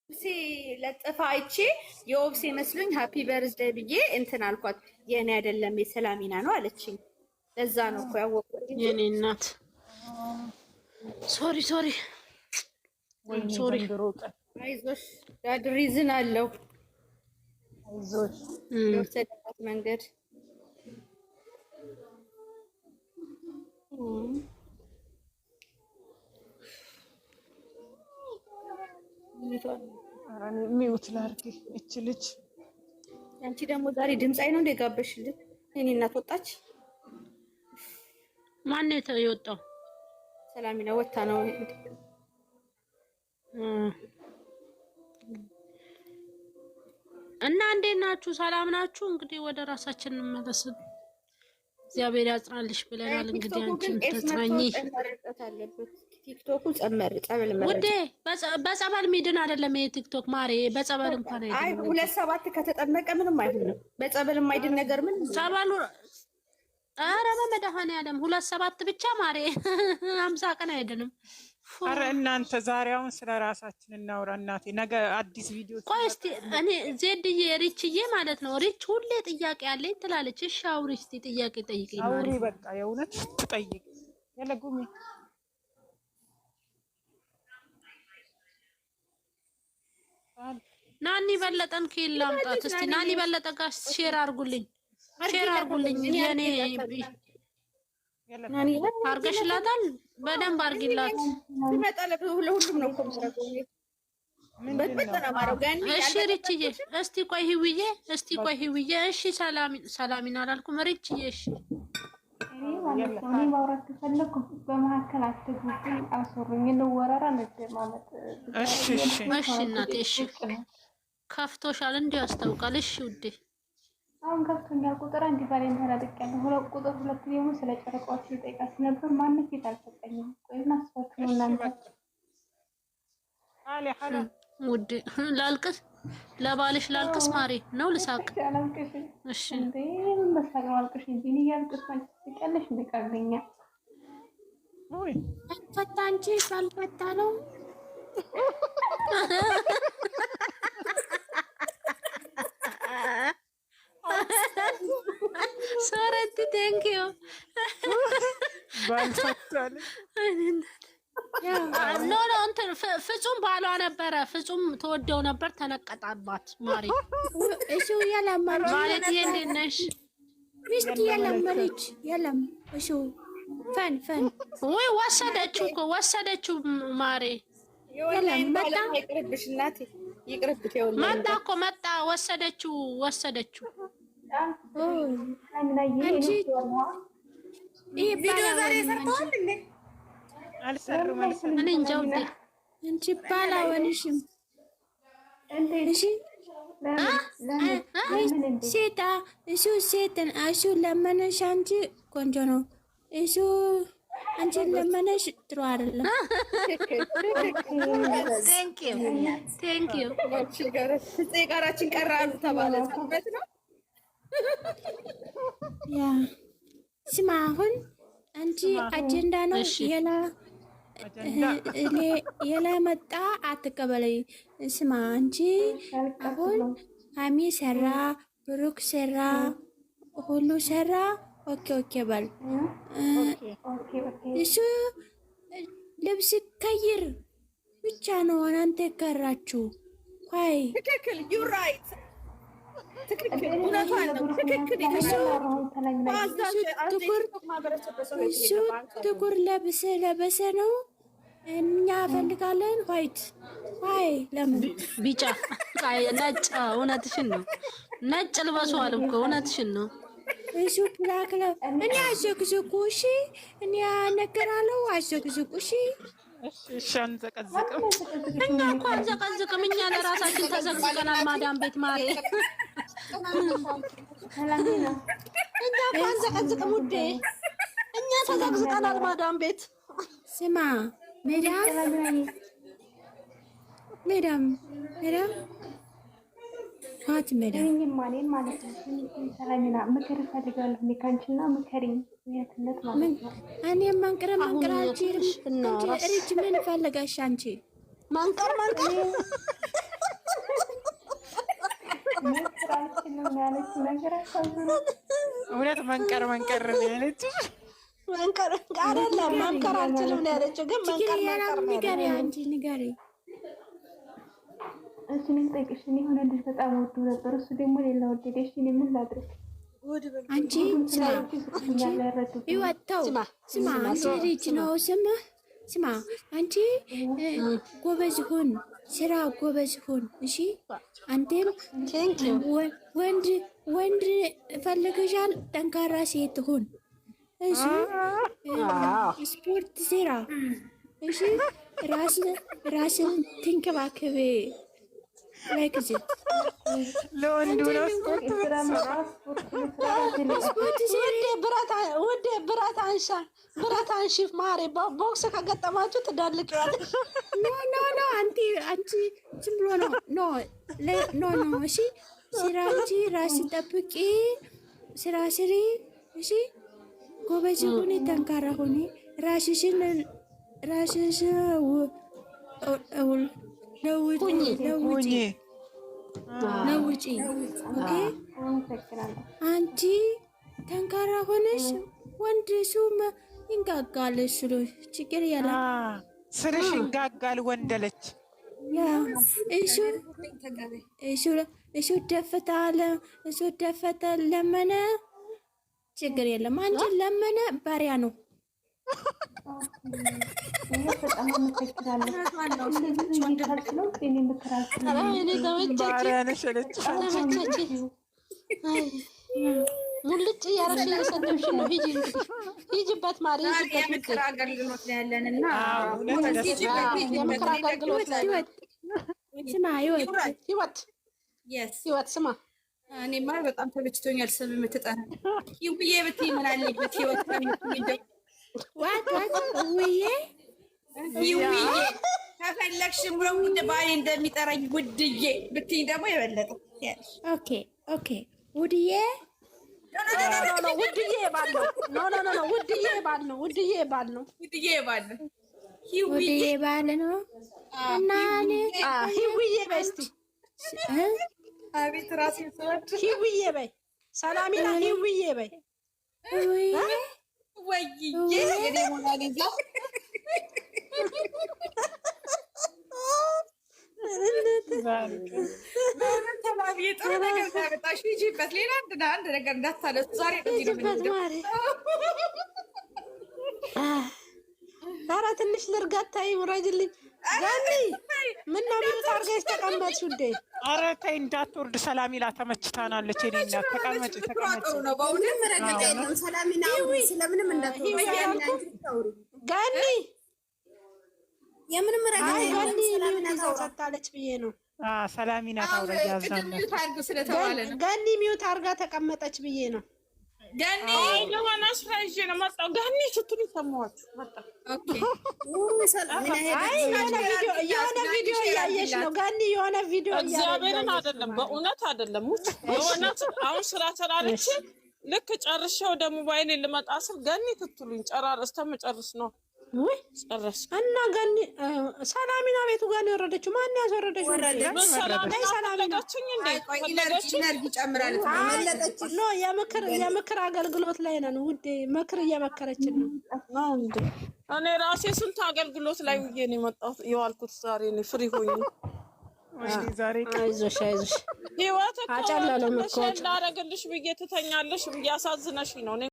ኦብሴ ለጥፋ አይቼ የኦብሴ መስሎኝ ሃፒ በርዝዴይ ብዬ እንትን አልኳት። የኔ አይደለም የሰላሚና ነው አለችኝ። ለዛ ነው እኮ ያወቅኩት። የኔ እናት ሶሪ አይዞሽ ዳድ ሪዝን አለው። አይዞሽ የወሰደበት መንገድ ሚውት ላድርግ። እች ልጅ አንቺ ደግሞ ዛሬ ድምጻይ ነው እንደጋበሽልኝ። እኔ እናት ወጣች። ማን ነው የወጣው? ሰላሚና ወጣ ነው። እና እንዴት ናችሁ? ሰላም ናችሁ? እንግዲህ ወደ ራሳችን እንመለስ። እግዚአብሔር ያጽናልሽ ብለናል። እንግዲህ አንቺም ተጽናኚ። ቲክቶኩ ጸመር ጸበል ማለት ውዴ፣ በጸበል ሚድን አይደለም ይሄ ቲክቶክ ማሬ፣ በጸበል እንኳን አይደለም። አይ 2-7 ከተጠመቀ ምንም አይሆንም። በጸበል የማይድን ነገር ምን ጸበሉ? ኧረ በመድኃኒዓለም 2-7 ብቻ ማሬ 50 ቀን አይደንም። አረ እናንተ ዛሬ አሁን ስለ ራሳችን እናውራ። እናቴ ነገ አዲስ ቪዲዮ። ቆይ እስቲ እኔ ዜድዬ ሪችዬ ማለት ነው። ሪች ሁሌ ጥያቄ አለኝ ትላለች። እሺ አውሪ እስቲ ጥያቄ ጠይቂኝ ማሬ። አውሪ በቃ የእውነት ትጠይቅ ያለጉሚ ናኒ በለጠን ኪል አምጣት እስቲ። ናኒ በለጠ ጋር ሼር አርጉልኝ፣ ሼር አርጉልኝ። የኔ ናኒ አርገሽላታል? በደንብ አርጊላት። ይመጣል ለሁሉም ነው እኮ እሺ ሪችዬ፣ እስቲ ቆይ ህውዬ፣ እስቲ ቆይ ህውዬ። እሺ ሰላሚና አላልኩም ሪችዬ። እሺ እኔ ማውራት ከፈለኩ በመሀከል አትግቡኝ፣ አስሩኝ፣ እንወራራ እንደማመጥ። እሺ እሺ እናቴ እሺ። ከፍቶሻል እንዲህ ያስታውቃል። እሺ ውዴ አሁን ከፍቶኛል። ቁጥር አንድ ባለኝ ተራድቄያለሁ። ቁጥር 2 ደግሞ ስለ ጨረቃዎች ልጠይቃት ነበር። ማንም ፊት አልሰጠኝም። ቆይና አስፋችሁ እናንተ አለ ሐላ ውዴ ላልቅስ፣ ለባልሽ ላልቅስ ማሬ ነው ልሳቅ? እሺ እንዴ ምን በሳቅ ማልቅሽ እንጂ እኔ ያልቅስ ማለት ትቀለሽ እንደቀርኛ ወይ ፈታ አንቺ ባልፈታ ነው ሶረቲ ቴንኪዩ ባልፈታል። ኖ እንትን ፍጹም ባሏ ነበረ። ፍጹም ተወደው ነበር፣ ተነቀጣባት ማሪ። እሺ ያላማች ማለት ይሄ እንዴት ነሽ? ሚስት ያላማች ያላም እሺ ፈን ወይ ወሰደችው እኮ ወሰደችው ማሪ። ያላም መጣ። ይቅርብሽ እናቴ ይቅርብሽ። ይኸውልህ መጣ እኮ መጣ። ወሰደችው አንቺ ይሄ ቪዲዮ ዛሬ ሰርተዋል እንዴ? አልሰሩም። እኔ እንጃ ውዴ። አንቺ ባላወንሽም እሺ ሴታ እሱ ሴትን እሱ ለመነሽ አንቺ ቆንጆ ነው። እሱ አንቺ ለመነሽ ጥሩ አይደለም። ቴንኪዩ ጋራችን ቀራሉ ተባለ ነው። ያ ስማ አሁን አንቺ አጀንዳ ነው የላ መጣ አትቀበለይ። ስማ አንቺ አሁን ሀሚ ሰራ፣ ብሩክ ሰራ፣ ሁሉ ሰራ። ኦኬ በል እሱ ልብስ ቀይር ብቻ ነው እናንተ ቀራችሁ። ኳይ ትክክል ዩ ራይት ትክክል እውነቷን ነው። ትክክል እሱ ጥቁር ለበሰ ነው። እኛ ፈልጋለን ዋይት ዋይ ለምን ቢጫ ነጭ? እውነትሽን ነው። ነጭ ልበሱ አለ እኮ እውነትሽን ነው። እሱ ብላክ እኔ አዘግዝቁ እሺ፣ እኔ አነገራለሁ አዘግዝቁ እሺ። እሺ አንዘቀዝቅም፣ እኛ እኮ አንዘቀዝቅም። እኛ ለራሳችን ተዘግዝቀናል። ማዳም ቤት ማሬ እኛ እኮ አንዘቀዝቅም ውዴ፣ እኛ ተዘግዝቀናል ማዳም ቤት። ስማ ሜዳም ፋት ሜዳም ማኔን ማለት ነው። ሰላሚና ምክር እፈልጋለሁ። እኔ ካንቺና ምከሪኝ። የትነት ማለት ነው። እኔ መንቅር አንቺ ሪጅ ምን ፈልጋሽ አንቺ? መንቀር ያለችው ነገር አሳዝኖ እውነት መንቀር ነው ያለችው። መንቀር አይደለም መንቀር አልችልም ነው ያለችው። ግን መንቀር ንገሪ አንቺ ንገሪ። እሺ ምን ጠይቅሽ? እኔ የሆነ ልጅ በጣም ወዱ ነበር። እሱ ደግሞ ሌላ ወደደሽ። እኔ ምን ላድርግ? አንቺ ይወጣው ስማ፣ አንቺ ልጅ ነው ስማ፣ አንቺ ጎበዝ ሁን፣ ስራ ጎበዝ ሁን። እሺ አንተም ወንድ ፈልገሻል፣ ጠንካራ ሴት ሁን። እሺ ስፖርት ስራ። እሺ ራስን ትንከባከብ። ላይክዚ ለወንዱ ነው ብረት አንሺ ማሬ። ቦክስ ከገጠማችሁ ትዳልቂዋለሽ። ኖ አንቺ ዝም ብሎ ኖ። እሺ ስራ እንጂ ራስ ጠብቂ፣ ስራ ስሪ። እሺ ጎበዝ ሁኒ፣ ጠንካራ ሁኒ። ራስሽን ለውጪ። ኦኬ አንቺ ጠንካራ ሆነሽ ወንድ ሱም ይንጋጋል። ስሉ ችግር ያለ ስርሽ ይንጋጋል ወንደለች። እሱ ደፈታ ለመነ ችግር የለም። አንቺ ለመነ ባሪያ ነው። ሙልጭ እያረግሽ እየሰደብሽ ነው። ሂጂ እንግዲህ ሂጂበት ማሪ፣ የምክር አገልግሎት ላይ ያለንና የምክር አገልግሎት ላይ ህይወት ስማ፣ እኔማ በጣም ተመችቶኛል። ስም የምትጠራ ይውዬ ብትይ ምን አለበት? ህይወት ይውዬ ከፈለግሽ ብሎ ውድ ባሌ እንደሚጠራኝ ውድዬ ብትይ ደግሞ የበለጠ ኦኬ ውድዬ ውድዬ ባል ነው። ውድዬ ባል ነው። እና ሂውዬ በይ እስኪ አቤት ራሴ ሰወድ ሂውዬ በይ ሰላሚና ሂውዬ በይ ወይዬ የኔ ሞናሊዛ ጥሩ ነገር ታመጣሽ። ሂጂበት። ሌላ አንድ ነገር እንዳታነሱ ዛሬ። ኧረ ትንሽ ልርጋታይ ውረጅልኝ። ጋኒ ምነው ሚሉት አድርገሽ ተቀመጥሽ ውዴ? ኧረ ተይ እንዳትወርድ። ሰላሚላ ተመችታናለች። እኔ እናት ተቀመጭ። ጋኒ የምንም ሰጣለች ብዬ ነው። ሰላሚና ታውረጃ ጋኒ ሚውት አድርጋ ተቀመጠች ብዬ ነው። ጋኒ የሆነ ስራ ይዤ ነው መጣሁ። ጋኒ ስትሉ ሰማኋችሁ መጣሁ። የሆነ ቪዲዮ እያየሽ ነው ጋኒ፣ የሆነ ቪዲዮ እግዚአብሔርን አይደለም፣ በእውነት አይደለም። የእውነት አሁን ስራ ተራርቼ ልክ ጨርሼ ወደ ሞባይል ልመጣ ስል ጋኒ ትትሉኝ እስከምጨርስ ነው ጨረስ እና ጋኒ ሰላሚና ቤቱ ጋር ነው የወረደችው። ማን ያስወረደችው? የምክር አገልግሎት ላይ ነን ውዴ። ምክር እየመከረችን ነው። እኔ ራሴ ስንት አገልግሎት ላይ ውዬ ነው የመጣሁት የዋልኩት። ዛሬ ነው ፍሪ ሆኜ። አይዞሽ ህይወት አጨለለም እኮ ላደርግልሽ ብዬ ትተኛለሽ ብዬ አሳዝነሽ ነው።